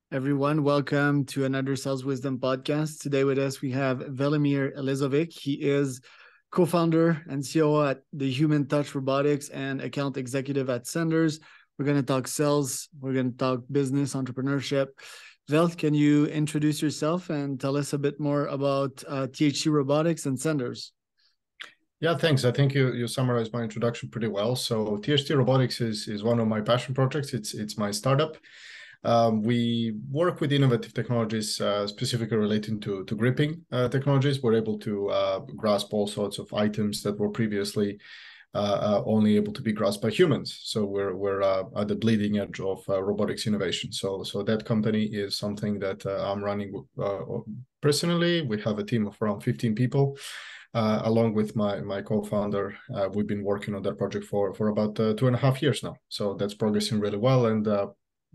Everyone, welcome to another Sales Wisdom podcast. Today with us, we have Velimir Elezovic. He is co-founder and COO at the Human Touch Robotics and account executive at Senders. We're going to talk sales. We're going to talk business, entrepreneurship. Vel, can you introduce yourself and tell us a bit more about THC Robotics and Senders? Yeah, thanks. I think you summarized my introduction pretty well. So THC Robotics is one of my passion projects. It's my startup. We work with innovative technologies, specifically relating to gripping technologies. We're able to grasp all sorts of items that were previously only able to be grasped by humans. So we're at the bleeding edge of robotics innovation. So that company is something that I'm running personally. We have a team of around 15 people. Along with my co-founder, we've been working on that project for about 2.5 years now. So that's progressing really well, and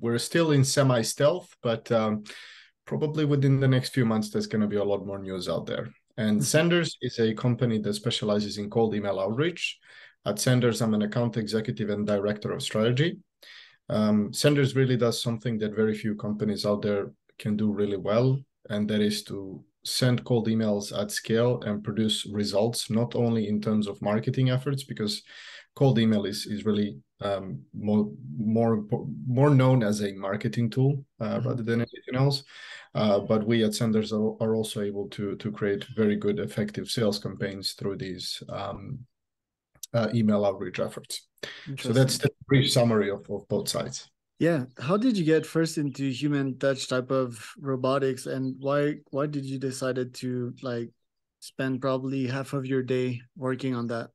we're still in semi-stealth, but probably within the next few months, there's going to be a lot more news out there. And Senders is a company that specializes in cold email outreach. At Senders, I'm an account executive and director of strategy. Senders really does something that very few companies out there can do really well, and that is to send cold emails at scale and produce results, not only in terms of marketing efforts, because cold email is really more known as a marketing tool rather than anything else. But we at Senders are also able to create very good, effective sales campaigns through these email outreach efforts. So that's the brief summary of both sides. Yeah. How did you get first into human touch type of robotics, and why did you decided to spend probably half of your day working on that?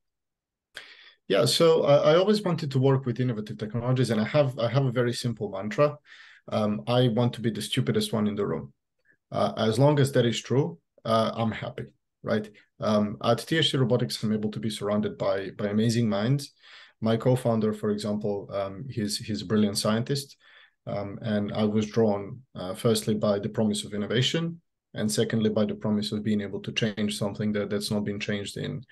Yeah, so I always wanted to work with innovative technologies, and I have a very simple mantra. I want to be the stupidest one in the room. As long as that is true, I'm happy, right? At THC Robotics, I'm able to be surrounded by amazing minds. My co-founder, for example, he's a brilliant scientist, and I was drawn firstly by the promise of innovation, and secondly by the promise of being able to change something that's not been changed in.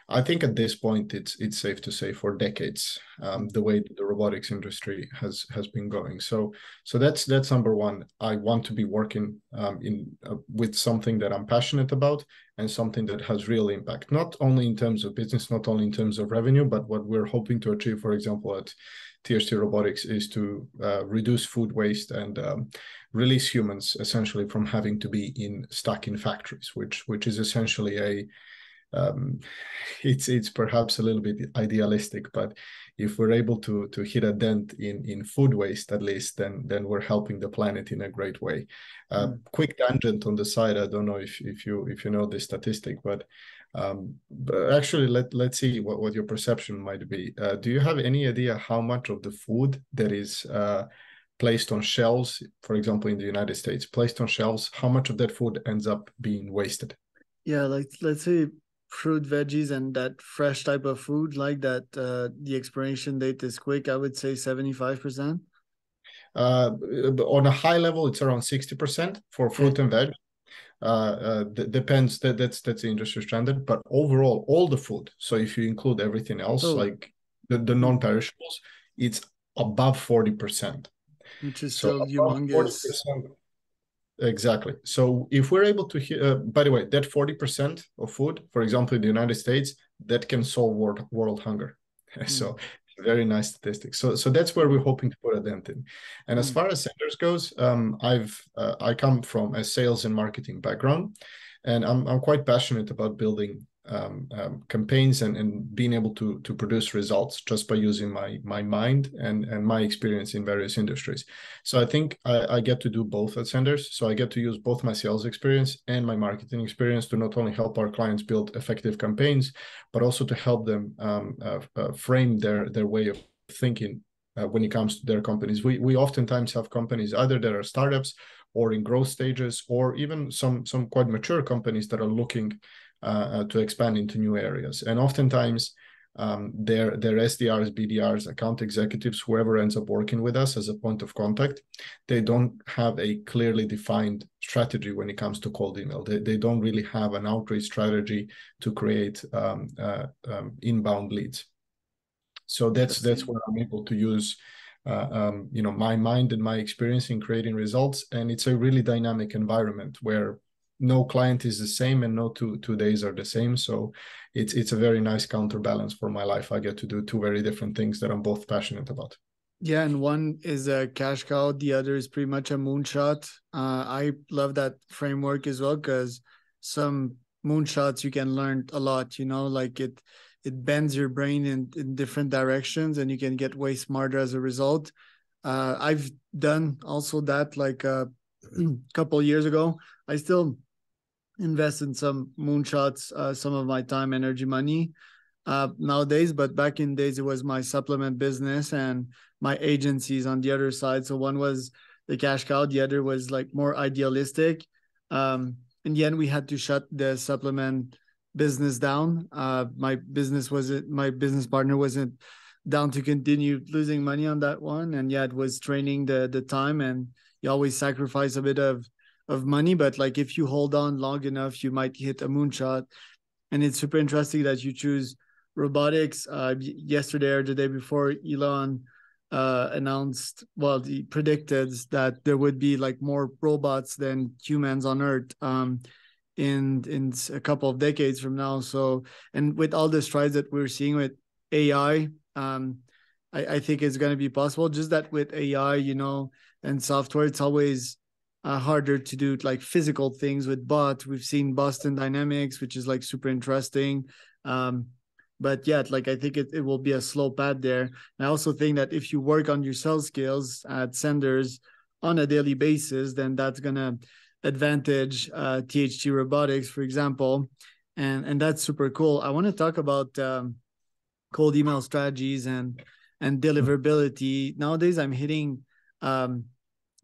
I think at this point it's safe to say for decades, the way the robotics industry has been going. So that's number one. I want to be working with something that I'm passionate about and something that has real impact, not only in terms of business, not only in terms of revenue, but what we're hoping to achieve, for example, at THC Robotics, is to reduce food waste and release humans essentially from having to be stuck in factories, which is essentially it's perhaps a little bit idealistic, but if we're able to hit a dent in food waste at least, then we're helping the planet in a great way. Quick tangent on the side. I don't know if you know this statistic, but actually let's see what your perception might be. Do you have any idea how much of the food that is placed on shelves, for example, in the United States, placed on shelves, how much of that food ends up being wasted? Yeah, let's say fruit, veggies, and that fresh type of food, like that, the expiration date is quick. I would say 75%. On a high level, it's around 60% for fruit and veg. Depends. That's the industry standard. But overall, all the food. So if you include everything else, like the non-perishables, it's above 40%. Which is So still above humongous. 40%. Exactly. So if we're able to, by the way, that 40% of food, for example, in the United States, that can solve world hunger. So very nice statistics. So that's where we're hoping to put a dent in. And as far as Senders goes, I come from a sales and marketing background, and I'm quite passionate about building campaigns and being able to produce results just by using my mind and my experience in various industries. So I think I get to do both at Senders. So I get to use both my sales experience and my marketing experience to not only help our clients build effective campaigns, but also to help them frame their way of thinking when it comes to their companies. We oftentimes have companies either that are startups or in growth stages, or even some quite mature companies that are looking to expand into new areas. And oftentimes, their SDRs, BDRs, account executives, whoever ends up working with us as a point of contact, they don't have a clearly defined strategy when it comes to cold email. They don't really have an outreach strategy to create inbound leads. So that's where I'm able to use my mind and my experience in creating results. And it's a really dynamic environment where no client is the same and no two days are the same. So it's a very nice counterbalance for my life. I get to do two very different things that I'm both passionate about. Yeah, and one is a cash cow, the other is pretty much a moonshot. I love that framework as well because some moonshots you can learn a lot, like it bends your brain in different directions and you can get way smarter as a result. I've done also that like a couple years ago. I still invest in some moonshots, some of my time, energy, money nowadays, but back in days it was my supplement business and my agencies on the other side. So one was the cash cow, the other was like more idealistic. In the end, we had to shut the supplement business down. My business partner wasn't down to continue losing money on that one, and yeah, it was training the time, and you always sacrifice a bit of money, but like if you hold on long enough, you might hit a moonshot. And it's super interesting that you choose robotics. Yesterday or the day before, Elon announced, well, he predicted that there would be like more robots than humans on Earth in a couple of decades from now. So, and with all the strides that we're seeing with AI, I think it's going to be possible. Just that with AI, and software, it's always harder to do like physical things with bots. We've seen Boston Dynamics, which is like super interesting. But yeah, like I think it will be a slow path there. I also think that if you work on your sales skills at senders on a daily basis, then that's gonna advantage THT Robotics, for example, and that's super cool. I want to talk about cold email strategies and deliverability. Nowadays, I'm hitting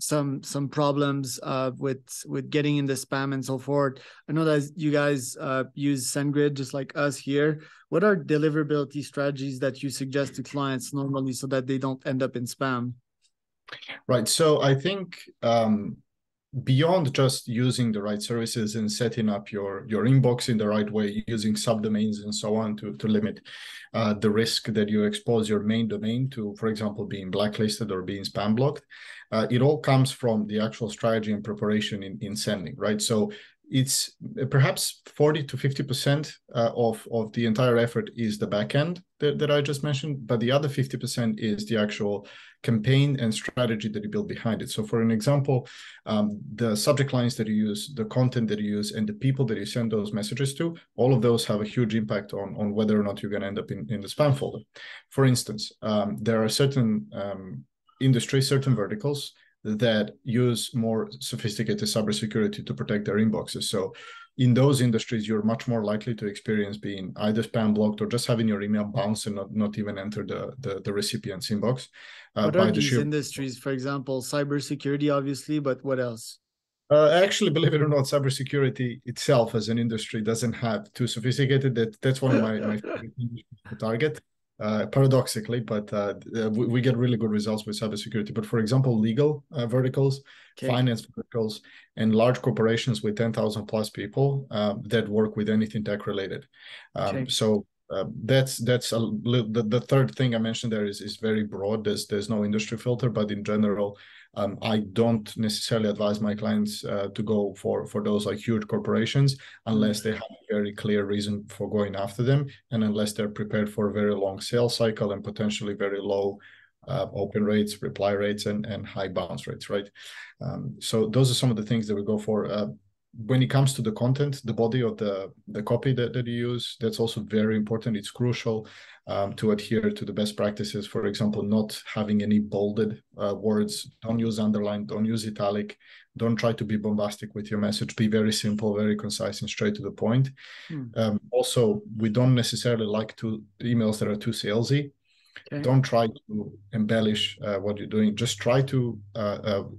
some problems with getting in the spam and so forth. I know that you guys use SendGrid just like us here. What are deliverability strategies that you suggest to clients normally so that they don't end up in spam? Right. So I think beyond just using the right services and setting up your inbox in the right way, using subdomains and so on to limit the risk that you expose your main domain to, for example, being blacklisted or being spam blocked, it all comes from the actual strategy and preparation in sending, right? So it's perhaps 40 to 50% of the entire effort is the back end that I just mentioned, but the other 50% is the actual campaign and strategy that you build behind it. So for an example, the subject lines that you use, the content that you use, and the people that you send those messages to, all of those have a huge impact on whether or not you're going to end up in the spam folder. For instance, there are certain industries, certain verticals that use more sophisticated cybersecurity to protect their inboxes. So in those industries, you're much more likely to experience being either spam blocked or just having your email bounce and not even enter the recipient's inbox. What are these industries, for example? Cybersecurity, obviously, but what else? Actually, believe it or not, cybersecurity itself as an industry doesn't have too sophisticated. That's one of my favorite industries to target. Paradoxically, but we get really good results with cybersecurity. But for example, legal verticals, Okay. finance verticals, and large corporations with 10,000 plus people that work with anything tech related. Okay. So that's the third thing I mentioned there is very broad. There's no industry filter, but in general, I don't necessarily advise my clients to go for those like huge corporations unless they have a very clear reason for going after them, and unless they're prepared for a very long sales cycle and potentially very low open rates, reply rates, and high bounce rates, right? So those are some of the things that we go for. When it comes to the content, the body of the copy that you use, that's also very important. It's crucial to adhere to the best practices. For example, not having any bolded words. Don't use underline, don't use italic. Don't try to be bombastic with your message. Be very simple, very concise, and straight to the point. Also, we don't necessarily like emails that are too salesy. Okay. Don't try to embellish what you're doing. Just try to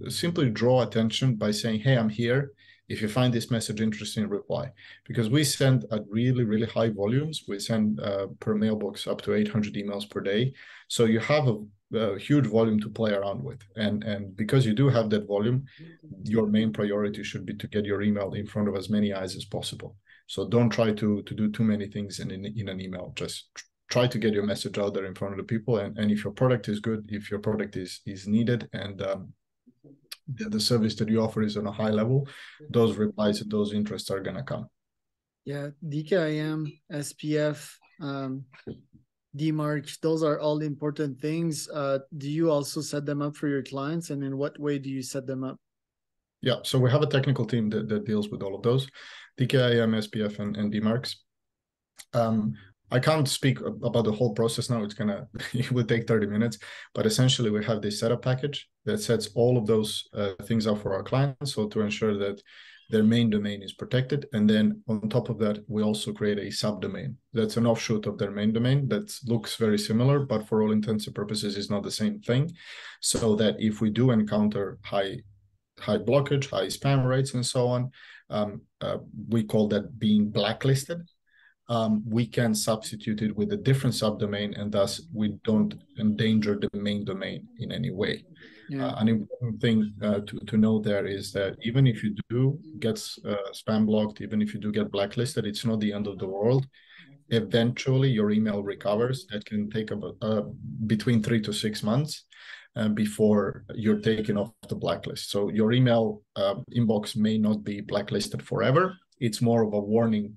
simply draw attention by saying, hey, I'm here. If you find this message interesting, reply. Because we send at really, really high volumes. We send per mailbox up to 800 emails per day. So you have a huge volume to play around with. And because you do have that volume, your main priority should be to get your email in front of as many eyes as possible. So don't try to do too many things in an email. Just try to get your message out there in front of the people. And if your product is good, if your product is needed, and the service that you offer is on a high level, those replies and those interests are going to come. Yeah, DKIM, SPF, DMARC, those are all important things. Do you also set them up for your clients, and in what way do you set them up? Yeah, so we have a technical team that deals with all of those, DKIM, SPF, and DMARCs. I can't speak about the whole process now. It would take 30 minutes, but essentially we have this setup package that sets all of those things up for our clients. So to ensure that their main domain is protected. And then on top of that, we also create a subdomain. That's an offshoot of their main domain that looks very similar, but for all intents and purposes is not the same thing. So that if we do encounter high blockage, high spam rates, and so on, we call that being blacklisted. We can substitute it with a different subdomain, and thus we don't endanger the main domain in any way. Yeah. An important thing to know there is that even if you do get spam blocked, even if you do get blacklisted, it's not the end of the world. Eventually, your email recovers. That can take about between 3 to 6 months before you're taken off the blacklist. So your email inbox may not be blacklisted forever. It's more of a warning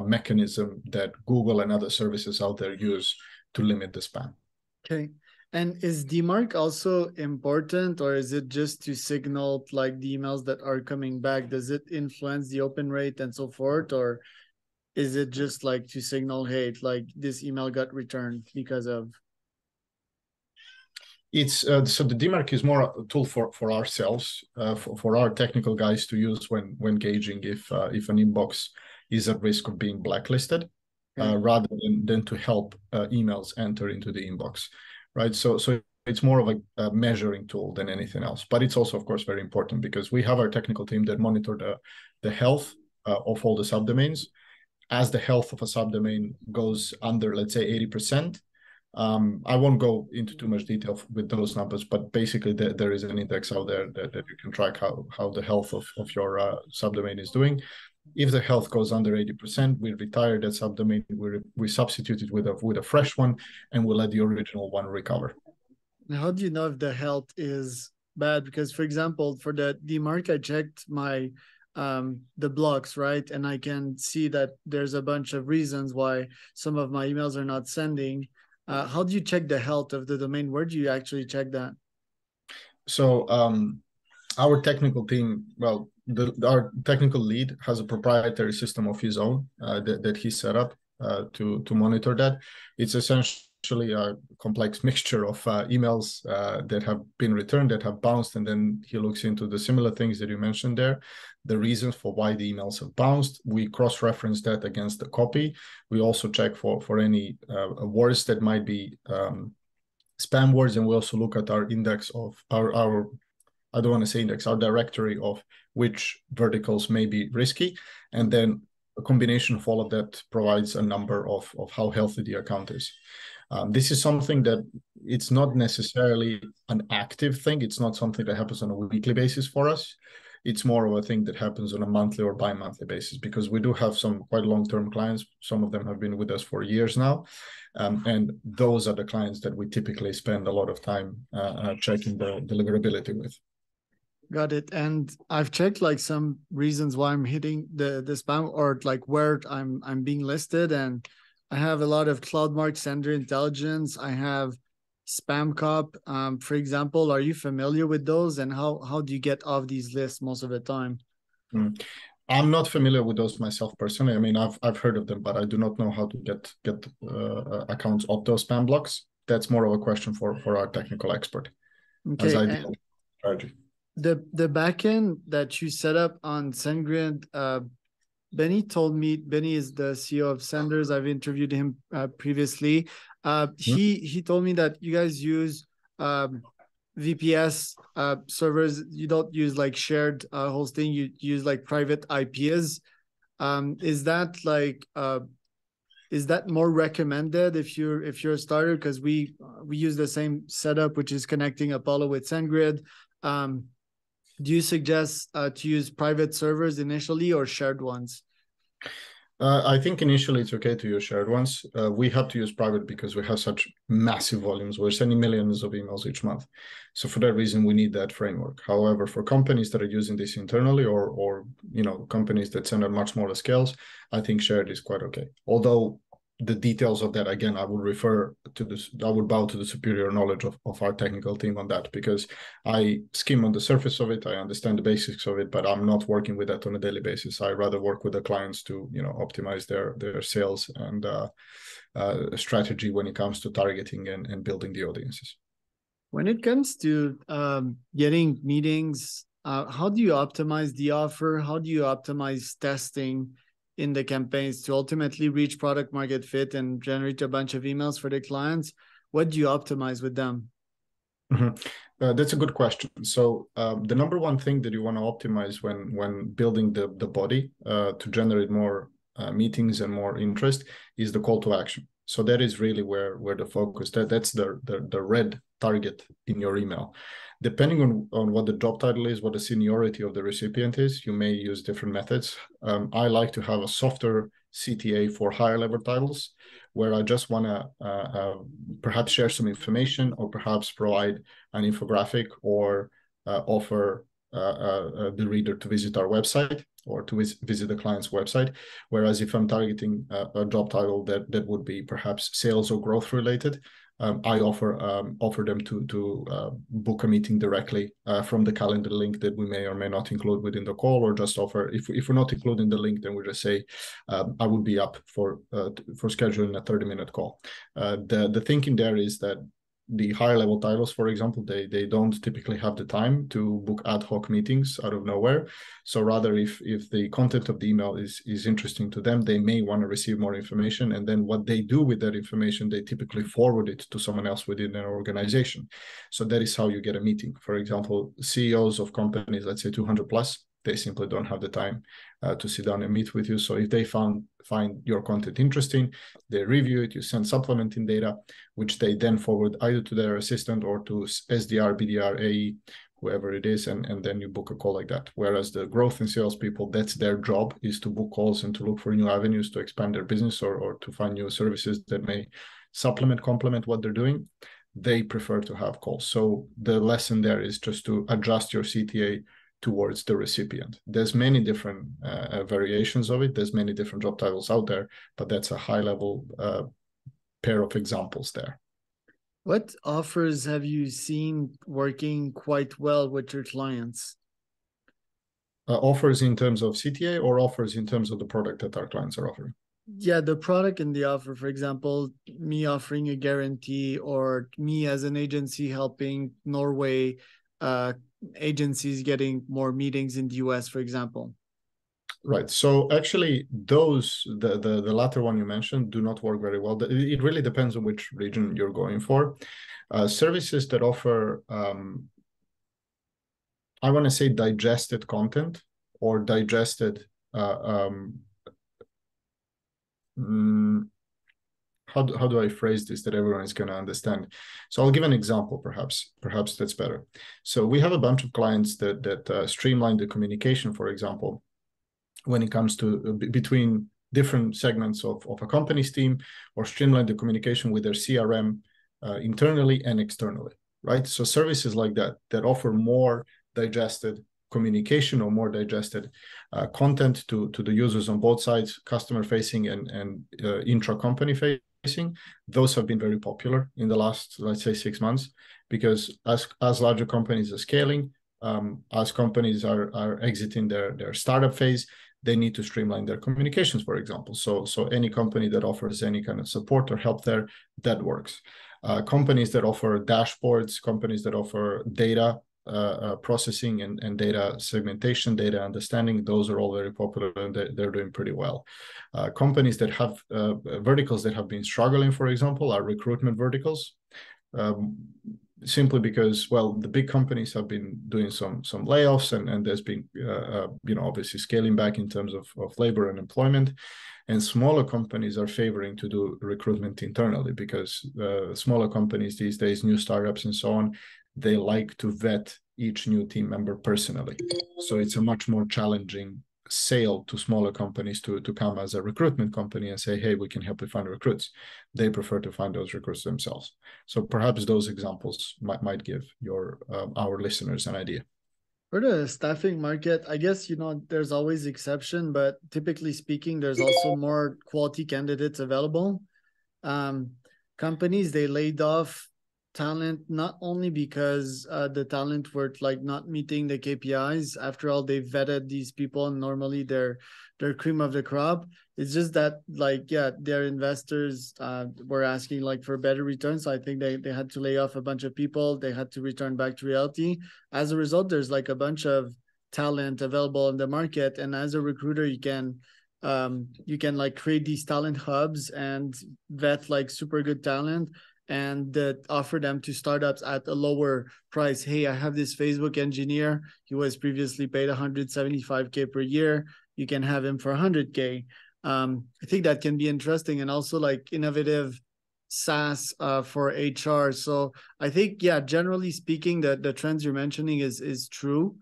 mechanism that Google and other services out there use to limit the spam. Okay. And is DMARC also important, or is it just to signal like the emails that are coming back? Does it influence the open rate and so forth, or is it just like to signal, hey, like this email got returned because of? It's so the DMARC is more a tool for ourselves, for our technical guys to use when gauging if an inbox is at risk of being blacklisted, rather than to help emails enter into the inbox, right? So it's more of a measuring tool than anything else. But it's also, of course, very important because we have our technical team that monitor the health of all the subdomains. As the health of a subdomain goes under, let's say, 80%, I won't go into too much detail with those numbers, but basically there is an index out there that you can track how the health of your subdomain is doing. If the health goes under 80%, we retire that subdomain, we substitute it with a fresh one, and we'll let the original one recover. Now, how do you know if the health is bad? Because, for example, for the DMARC, I checked my the blocks, right? And I can see that there's a bunch of reasons why some of my emails are not sending. How do you check the health of the domain? Where do you actually check that? So our technical team, our technical lead has a proprietary system of his own that he set up to monitor that. It's essentially a complex mixture of emails that have been returned, that have bounced, and then he looks into the similar things that you mentioned there, the reasons for why the emails have bounced. We cross-reference that against the copy. We also check for any words that might be spam words, and we also look at our index of our I don't want to say index, our directory of which verticals may be risky. And then a combination of all of that provides a number of how healthy the account is. This is something that it's not necessarily an active thing. It's not something that happens on a weekly basis for us. It's more of a thing that happens on a monthly or bi-monthly basis because we do have some quite long-term clients. Some of them have been with us for years now. And those are the clients that we typically spend a lot of time checking the deliverability with. Got it. And I've checked like some reasons why I'm hitting the spam, or like where I'm being listed. And I have a lot of CloudMark Sender Intelligence. I have Spam Cop, for example. Are you familiar with those? And how do you get off these lists most of the time? I'm not familiar with those myself personally. I mean, I've heard of them, but I do not know how to get accounts off those spam blocks. That's more of a question for our technical expert. Okay. As I did strategy. The backend that you set up on SendGrid, Benny told me, Benny is the CEO of Senders. I've interviewed him previously. He told me that you guys use VPS servers. You don't use like shared hosting. You use like private IPs. Is that more recommended if you're a starter? Because we use the same setup, which is connecting Apollo with SendGrid. Do you suggest to use private servers initially or shared ones? I think initially it's okay to use shared ones. We have to use private because we have such massive volumes. We're sending millions of emails each month. So for that reason, we need that framework. However, for companies that are using this internally or companies that send on much smaller scales, I think shared is quite okay. Although the details of that, again, I would bow to the superior knowledge of our technical team on that, because I skim on the surface of it, I understand the basics of it, but I'm not working with that on a daily basis. I rather work with the clients to optimize their sales and strategy when it comes to targeting and building the audiences. When it comes to getting meetings, how do you optimize the offer? How do you optimize testing in the campaigns to ultimately reach product market fit and generate a bunch of emails for the clients? What do you optimize with them? That's a good question. So the number one thing that you want to optimize when building the body to generate more meetings and more interest is the call to action. So that is really where the focus, that's the red target in your email. Depending on what the job title is, what the seniority of the recipient is, you may use different methods. I like to have a softer CTA for higher level titles, where I just want to perhaps share some information or perhaps provide an infographic or offer the reader to visit our website or to visit the client's website. Whereas if I'm targeting a job title that would be perhaps sales or growth related, I offer them to book a meeting directly from the calendar link that we may or may not include within the call, or just offer, if we're not including the link, then we just say I would be up for scheduling a 30-minute call. The thinking there is that the higher level titles, for example, they don't typically have the time to book ad hoc meetings out of nowhere. So rather, if the content of the email is interesting to them, they may want to receive more information. And then what they do with that information, they typically forward it to someone else within their organization. So that is how you get a meeting. For example, CEOs of companies, let's say 200 plus, they simply don't have the time to sit down and meet with you. So if they find your content interesting, they review it, you send supplementing data, which they then forward either to their assistant or to SDR, BDR, AE, whoever it is, and then you book a call like that. Whereas the growth and sales people, that's their job, is to book calls and to look for new avenues to expand their business or to find new services that may complement what they're doing. They prefer to have calls. So the lesson there is just to adjust your CTA towards the recipient. There's many different variations of it. There's many different job titles out there, but that's a high level pair of examples there. What offers have you seen working quite well with your clients? Offers in terms of CTA or offers in terms of the product that our clients are offering? Yeah, the product and the offer. For example, me offering a guarantee, or me as an agency helping Norway agencies getting more meetings in the US, for example. Right. So actually, the latter one you mentioned do not work very well. It really depends on which region you're going for. Services that offer, I want to say, digested content or digested. How do I phrase this that everyone is going to understand? So I'll give an example, perhaps that's better. So we have a bunch of clients that streamline the communication, for example, when it comes to between different segments of a company's team, or streamline the communication with their CRM internally and externally, right? So services like that offer more digested communication or more digested content to the users on both sides, customer facing and intra-company facing. Those have been very popular in the last, let's say, 6 months, because as larger companies are scaling, as companies are exiting their startup phase, they need to streamline their communications, for example. So any company that offers any kind of support or help there, that works. Companies that offer dashboards, companies that offer data processing and data segmentation, data understanding, those are all very popular and they're doing pretty well. Companies that have verticals that have been struggling, for example, are recruitment verticals. Simply because, well, the big companies have been doing some layoffs and there's been, obviously scaling back in terms of labor and employment. And smaller companies are favoring to do recruitment internally because smaller companies these days, new startups and so on, they like to vet each new team member personally. So it's a much more challenging sale to smaller companies to come as a recruitment company and say, hey, we can help you find recruits. They prefer to find those recruits themselves. So perhaps those examples might give our listeners an idea. For the staffing market, I guess, there's always exception, but typically speaking, there's also more quality candidates available. Um, Companies, they laid off talent not only because the talent were like not meeting the KPIs. After all, they vetted these people, and normally they're cream of the crop. It's just that, like, yeah, their investors were asking like for better returns. So I think they had to lay off a bunch of people. They had to return back to reality. As a result, there's like a bunch of talent available in the market, and as a recruiter, you can like create these talent hubs and vet like super good talent and offer them to startups at a lower price. Hey, I have this Facebook engineer. He was previously paid 175K per year. You can have him for 100K. I think that can be interesting, and also like innovative SaaS for HR. So I think, yeah, generally speaking, the trends you're mentioning is true,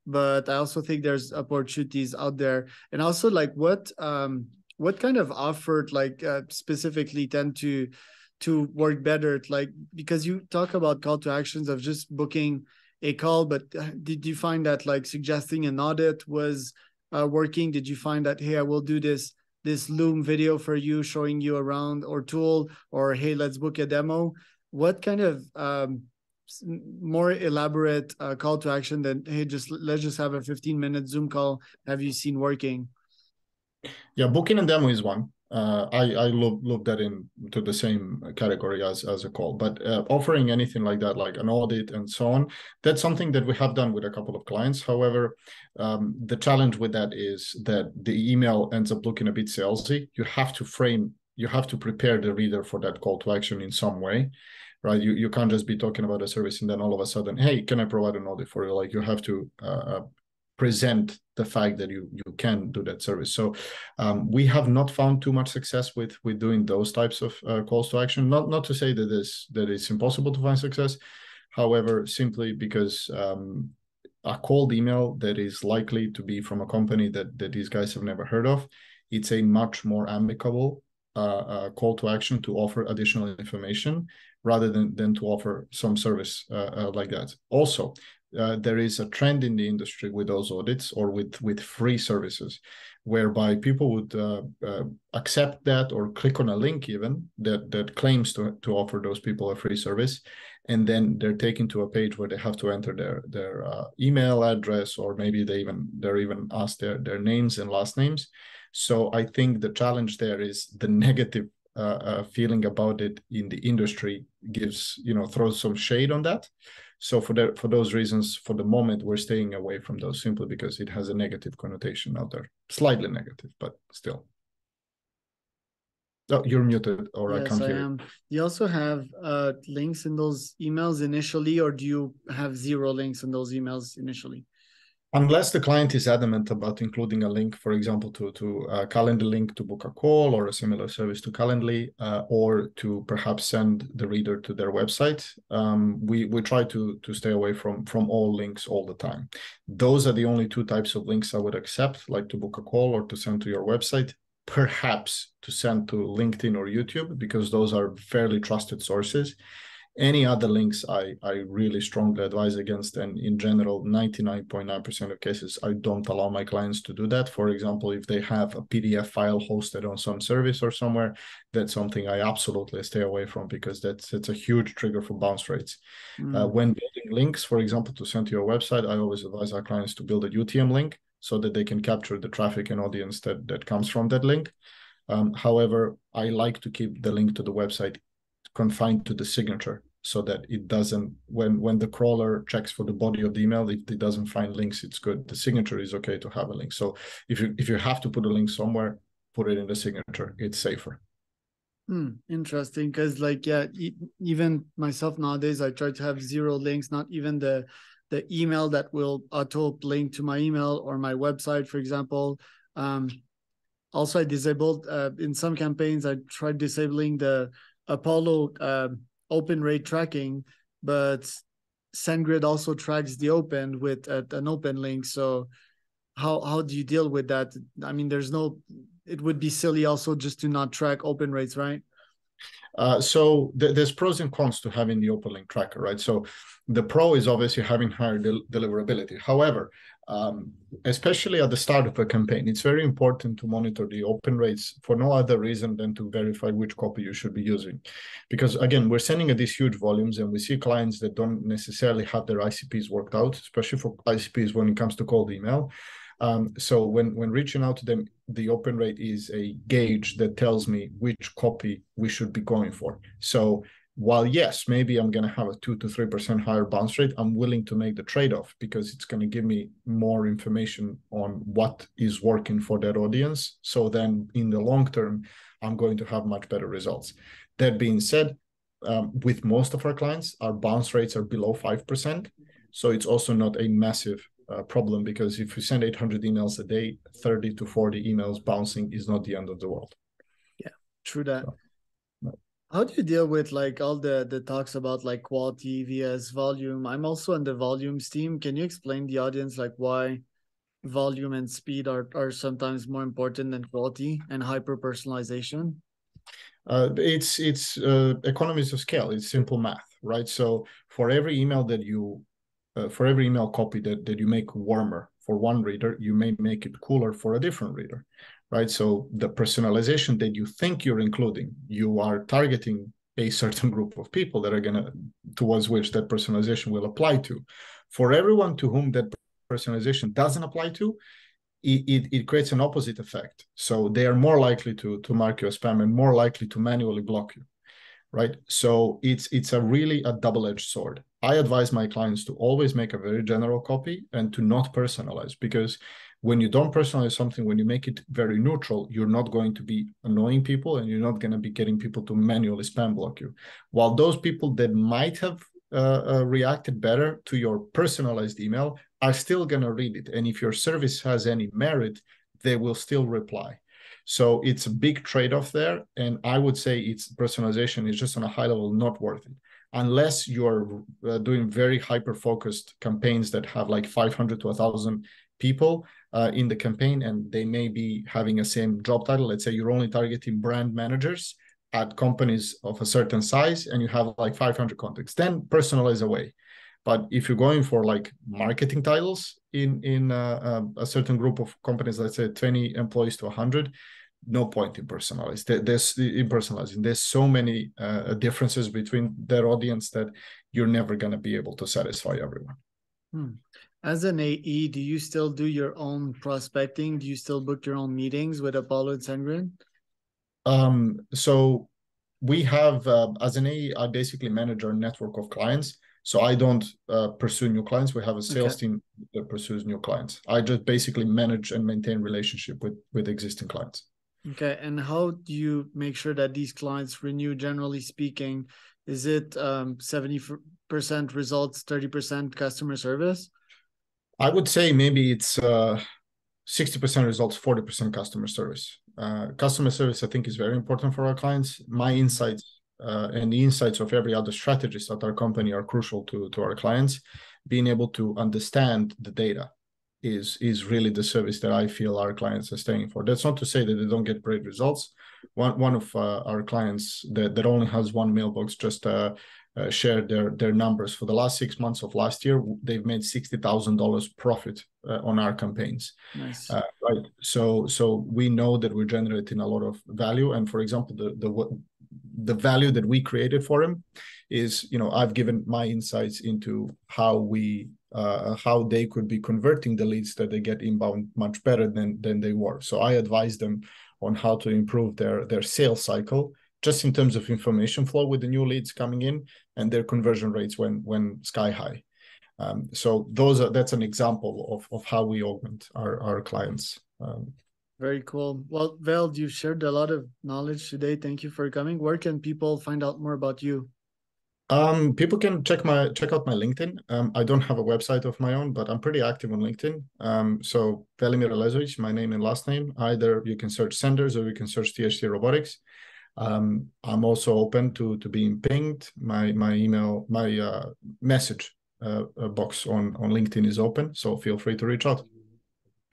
but I also think there's opportunities out there. And also, like, what kind of offered like specifically tend to work better, like, because you talk about call to actions of just booking a call, but did you find that like suggesting an audit was working? Did you find that, hey, I will do this Loom video for you showing you around or tool, or hey, let's book a demo? What kind of more elaborate call to action than, hey, let's just have a 15-minute Zoom call, have you seen working? Yeah, booking and demo is one. I look that into the same category as a call, but offering anything like that, like an audit and so on, that's something that we have done with a couple of clients. However, the challenge with that is that the email ends up looking a bit salesy. You have to prepare the reader for that call to action in some way, right? You can't just be talking about a service and then all of a sudden, hey, can I provide an audit for you? Like, you have to present the fact that you can do that service. So we have not found too much success with doing those types of calls to action. Not to say that it's impossible to find success. However, simply because a cold email that is likely to be from a company that these guys have never heard of, it's a much more amicable call to action to offer additional information rather than to offer some service like that. Also, there is a trend in the industry with those audits or with free services, whereby people would accept that or click on a link even that claims to offer those people a free service, and then they're taken to a page where they have to enter their email address, or maybe they're even asked their names and last names. So I think the challenge there is the negative feeling about it in the industry throws some shade on that. So for those reasons, for the moment, we're staying away from those simply because it has a negative connotation out there. Slightly negative, but still. Oh, you're muted, or Yes, I can't hear I am. Do you also have links in those emails initially, or do you have zero links in those emails initially? Unless the client is adamant about including a link, for example, to a Calendly link to book a call, or a similar service to Calendly, or to perhaps send the reader to their website, we try to stay away from all links all the time. Those are the only two types of links I would accept, like to book a call or to send to your website. Perhaps to send to LinkedIn or YouTube, because those are fairly trusted sources. Any other links I really strongly advise against, and in general 99.9% of cases I don't allow my clients to do that. For example, if they have a PDF file hosted on some service or somewhere, that's something I absolutely stay away from, because it's a huge trigger for bounce rates. When building links, for example, to send to your website, I always advise our clients to build a UTM link so that they can capture the traffic and audience that comes from that link. However, I like to keep the link to the website confined to the signature, so that it doesn't, when the crawler checks for the body of the email, if it doesn't find links, it's good. The signature is okay to have a link. So if you have to put a link somewhere, put it in the signature. It's safer. Interesting, because like, yeah, even myself nowadays, I try to have zero links, not even the email that will auto link to my email or my website, for example. Also, I disabled in some campaigns, I tried disabling the Apollo open rate tracking, but SendGrid also tracks the open with an open link. So how do you deal with that? I mean, it would be silly also just to not track open rates, right? So there's pros and cons to having the open link tracker, right? So the pro is obviously having higher deliverability. However, especially at the start of a campaign, it's very important to monitor the open rates for no other reason than to verify which copy you should be using. Because again, we're sending these huge volumes and we see clients that don't necessarily have their ICPs worked out, especially for ICPs when it comes to cold email. So when reaching out to them, the open rate is a gauge that tells me which copy we should be going for. So while yes, maybe I'm going to have a 2 to 3% higher bounce rate, I'm willing to make the trade-off because it's going to give me more information on what is working for that audience. So then in the long term, I'm going to have much better results. That being said, with most of our clients, our bounce rates are below 5%. So it's also not a massive problem, because if you send 800 emails a day, 30 to 40 emails bouncing is not the end of the world. Yeah, true that. So, no. How do you deal with like all the talks about like quality vs volume? I'm also on the volumes team. Can you explain the audience like why volume and speed are sometimes more important than quality and hyper personalization? It's economies of scale. It's simple math, right? So for every email that you for every email copy that you make warmer for one reader, you may make it cooler for a different reader, right? So the personalization that you think you're including, you are targeting a certain group of people that are towards which that personalization will apply to. For everyone to whom that personalization doesn't apply to, it creates an opposite effect. So they are more likely to mark you as spam and more likely to manually block you, right? So it's a really a double-edged sword. I advise my clients to always make a very general copy and to not personalize, because when you don't personalize something, when you make it very neutral, you're not going to be annoying people and you're not going to be getting people to manually spam block you. While those people that might have reacted better to your personalized email are still going to read it. And if your service has any merit, they will still reply. So it's a big trade-off there. And I would say it's personalization is just on a high level not worth it. Unless you're doing very hyper-focused campaigns that have like 500 to 1,000 people in the campaign, and they may be having a same job title. Let's say you're only targeting brand managers at companies of a certain size and you have like 500 contacts, then personalize away. But if you're going for like marketing titles in a certain group of companies, let's say 20 employees to 100, no point in personalizing. There's so many differences between their audience that you're never going to be able to satisfy everyone. As an AE, do you still do your own prospecting? Do you still book your own meetings with Apollo and Sengren? So we have, as an AE, I basically manage our network of clients. So I don't pursue new clients. We have a sales team that pursues new clients. I just basically manage and maintain relationship with existing clients. Okay. And how do you make sure that these clients renew, generally speaking? Is it 70% results, 30% customer service? I would say maybe it's 60% results, 40% customer service. Customer service, I think, is very important for our clients. My insights and the insights of every other strategist at our company are crucial to our clients. Being able to understand the data is really the service that I feel our clients are staying for. That's not to say that they don't get great results. One of our clients that only has one mailbox just shared their numbers for the last 6 months of last year. They've made $60,000 profit on our campaigns. Nice. Right. So we know that we're generating a lot of value. And for example, the value that we created for him is, I've given my insights into how they could be converting the leads that they get inbound much better than they were. So I advise them on how to improve their sales cycle, just in terms of information flow with the new leads coming in and their conversion rates when sky high. So that's an example of how we augment our clients. Very cool. Well, Vel, you've shared a lot of knowledge today. Thank you for coming. Where can people find out more about you? People can check out my LinkedIn. I don't have a website of my own, but I'm pretty active on LinkedIn. So Velimir Elezovic, my name and last name. Either you can search Senders or you can search THC Robotics. I'm also open to being pinged. My email, my message box on LinkedIn is open, so feel free to reach out.